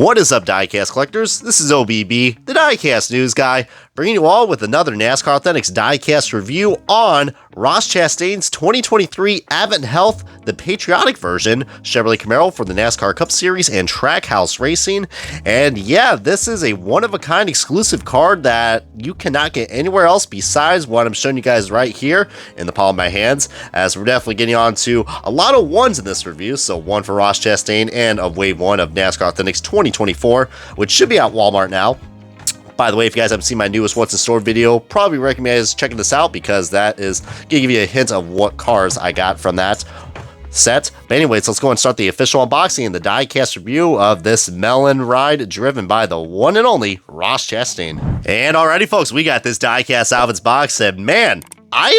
What is up, diecast collectors? This is OBB, the diecast news guy, bringing you all with another NASCAR Authentics diecast review on Ross Chastain's 2023 Advent Health, the Patriotic version, Chevrolet Camaro for the NASCAR Cup Series and Trackhouse Racing. And yeah, this is a one-of-a-kind exclusive card that you cannot get anywhere else besides what I'm showing you guys right here in the palm of my hands, as we're definitely getting on to a lot of ones in this review. So one for Ross Chastain and of Wave 1 of NASCAR Authentics 2024, which should be at Walmart now. By the way, if you guys haven't seen my newest What's in Store video, probably recommend you guys checking this out because that is going to give you a hint of what cars I got from that set. But anyways, let's go and start the official unboxing and the diecast review of this melon ride driven by the one and only Ross Chastain. And alrighty, folks, we got this diecast out of its box, and man, I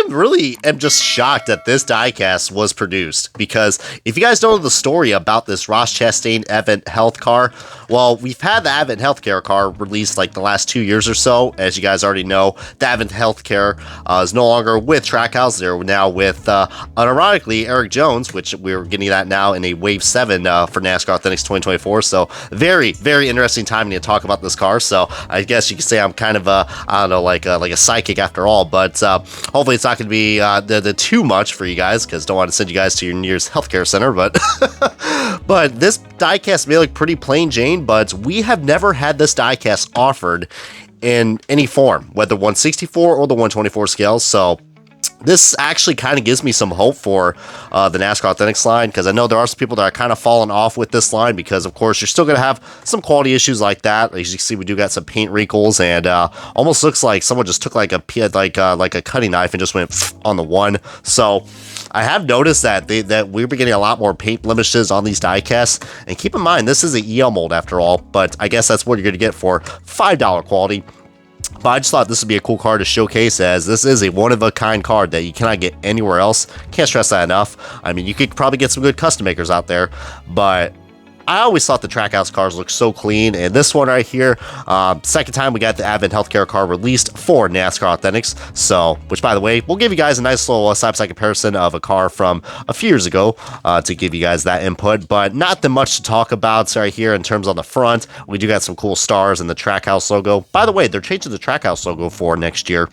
am just shocked that this diecast was produced, because if you guys don't know the story about this Ross Chastain Advent Health car, well, we've had the Advent Healthcare car released like the last 2 years or so. As you guys already know, the Advent Healthcare is no longer with Trackhouse. They're now with, unironically, Eric Jones, which we're getting that now in a Wave 7 for NASCAR Authentics 2024. So very, very interesting timing to talk about this car. So I guess you could say I'm kind of I don't know, like a psychic after all, but hopefully it's not going to be the too much for you guys, because don't want to send you guys to your nearest healthcare center. But but this diecast may look pretty plain Jane, but we have never had this diecast offered in any form, whether 164 or the 124 scale. So this actually kind of gives me some hope for the NASCAR Authentics line, because I know there are some people that are kind of falling off with this line, because of course you're still going to have some quality issues like that. As you can see, we do got some paint wrinkles, and almost looks like someone just took like a cutting knife and just went on the one. So I have noticed that we're getting a lot more paint blemishes on these diecasts, and keep in mind this is an EL mold after all, but I guess that's what you're going to get for $5 quality. But I just thought this would be a cool card to showcase, as this is a one-of-a-kind card that you cannot get anywhere else. Can't stress that enough. I mean, you could probably get some good custom makers out there, but I always thought the Trackhouse cars looked so clean, and this one right here, second time we got the Advent Healthcare car released for NASCAR Authentics. So, which by the way, we'll give you guys a nice little side-by-side comparison of a car from a few years ago to give you guys that input, but not that much to talk about right here in terms on the front. We do got some cool stars and the Trackhouse logo. By the way, they're changing the Trackhouse logo for next year,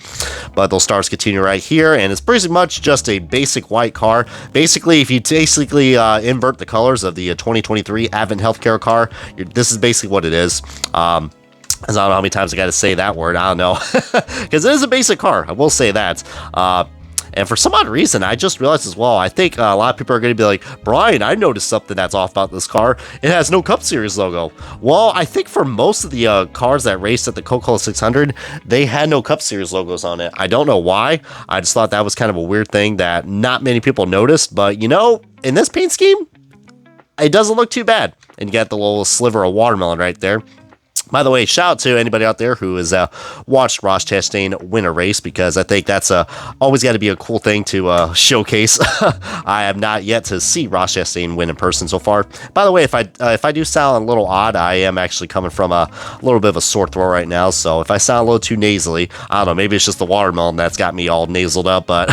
but those stars continue right here, and it's pretty much just a basic white car. Basically, if you invert the colors of the 2023 Advent Healthcare car, this is basically what it is. I don't know how many times I got to say that word. I don't know, because it is a basic car. I will say that. And for some odd reason, I just realized as well, I think a lot of people are going to be like, Brian, I noticed something that's off about this car. It has no Cup Series logo. Well, I think for most of the cars that raced at the Coca-Cola 600, they had no Cup Series logos on it. I don't know why. I just thought that was kind of a weird thing that not many people noticed. But, you know, in this paint scheme, it doesn't look too bad. And you got the little sliver of watermelon right there. By the way, shout out to anybody out there who has watched Ross Chastain win a race, because I think that's always got to be a cool thing to showcase. I have not yet to see Ross Chastain win in person so far. By the way, if I do sound a little odd, I am actually coming from a little bit of a sore throat right now. So if I sound a little too nasally, I don't know, maybe it's just the watermelon that's got me all nasaled up, but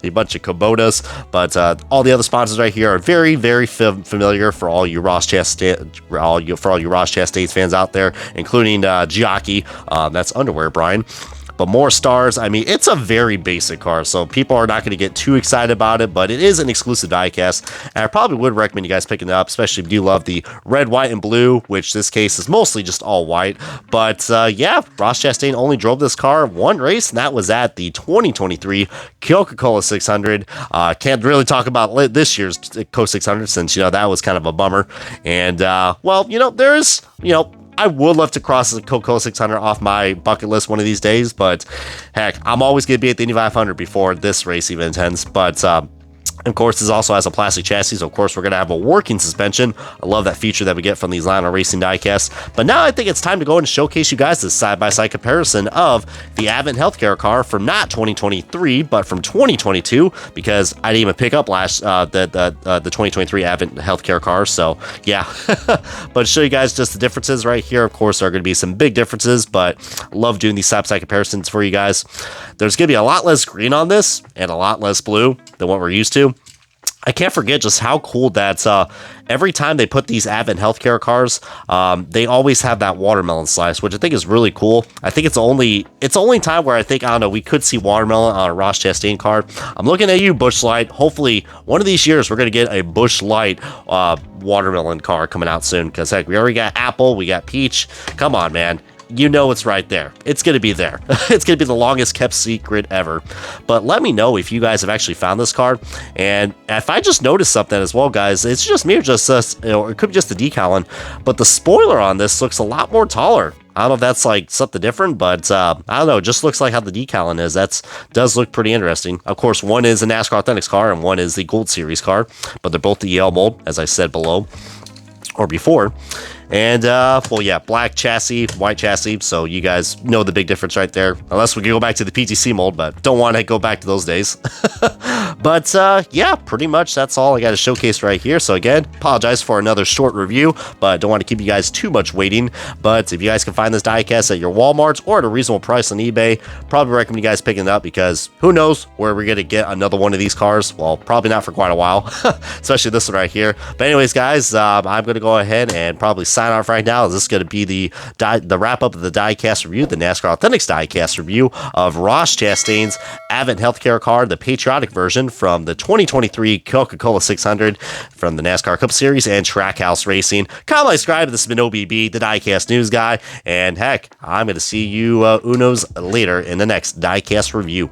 a bunch of Kubotas. But all the other sponsors right here are very, very familiar for all you Ross Chastain, for all you Ross Chastain fans out there, including Jockey, that's underwear, Brian. But more stars, I mean, it's a very basic car, so people are not going to get too excited about it, but it is an exclusive diecast, and I probably would recommend you guys picking it up, especially if you love the red, white, and blue, which this case is mostly just all white. But yeah, Ross Chastain only drove this car one race, and that was at the 2023 Coca-Cola 600. Can't really talk about this year's Coke 600 since, you know, that was kind of a bummer. And, well, you know, there's, you know, I would love to cross the Coca-Cola 600 off my bucket list one of these days, but heck, I'm always going to be at the Indy 500 before this race even ends. But of course, this also has a plastic chassis, so of course we're going to have a working suspension. I love that feature that we get from these Lionel Racing diecasts. But now I think it's time to go and showcase you guys this side-by-side comparison of the Advent Healthcare car from not 2023, but from 2022, because I didn't even pick up the 2023 Advent Healthcare car, so yeah. But to show you guys just the differences right here, of course, there are going to be some big differences, but I love doing these side-by-side comparisons for you guys. There's going to be a lot less green on this and a lot less blue than what we're used to. I can't forget just how cool that's every time they put these Advent Healthcare cars, they always have that watermelon slice, which I think is really cool. I think it's only time where I think, I don't know, we could see watermelon on a Ross Chastain card. I'm looking at you, Busch Light. Hopefully one of these years we're going to get a Busch Light watermelon car coming out soon, because heck, we already got apple, we got peach. Come on, man. You know it's right there. It's going to be there. It's going to be the longest kept secret ever. But let me know if you guys have actually found this card. And if I just noticed something as well, guys, it's just me or just us, or it could be just the decal one, but the spoiler on this looks a lot more taller. I don't know if that's like something different, but I don't know. It just looks like how the decal one is. Does look pretty interesting. Of course, one is a NASCAR Authentics car and one is the Gold Series car, but they're both the EL mold, as I said below or before. And, well, yeah, black chassis, white chassis, so you guys know the big difference right there. Unless we can go back to the PTC mold, but don't want to go back to those days. But, yeah, pretty much that's all I got to showcase right here. So, again, apologize for another short review, but don't want to keep you guys too much waiting. But if you guys can find this diecast at your Walmarts or at a reasonable price on eBay, probably recommend you guys picking it up, because who knows where we're going to get another one of these cars. Well, probably not for quite a while, especially this one right here. But anyways, guys, I'm going to go ahead and probably sign off right now. This is going to be the wrap up of the diecast review, the NASCAR Authentics diecast review of Ross Chastain's Advent Healthcare card, the patriotic version from the 2023 Coca-Cola 600 from the NASCAR Cup Series and Trackhouse Racing. Comment, like, subscribe. This has been OBB, the diecast news guy, and heck, I'm going to see you Unos later in the next diecast review.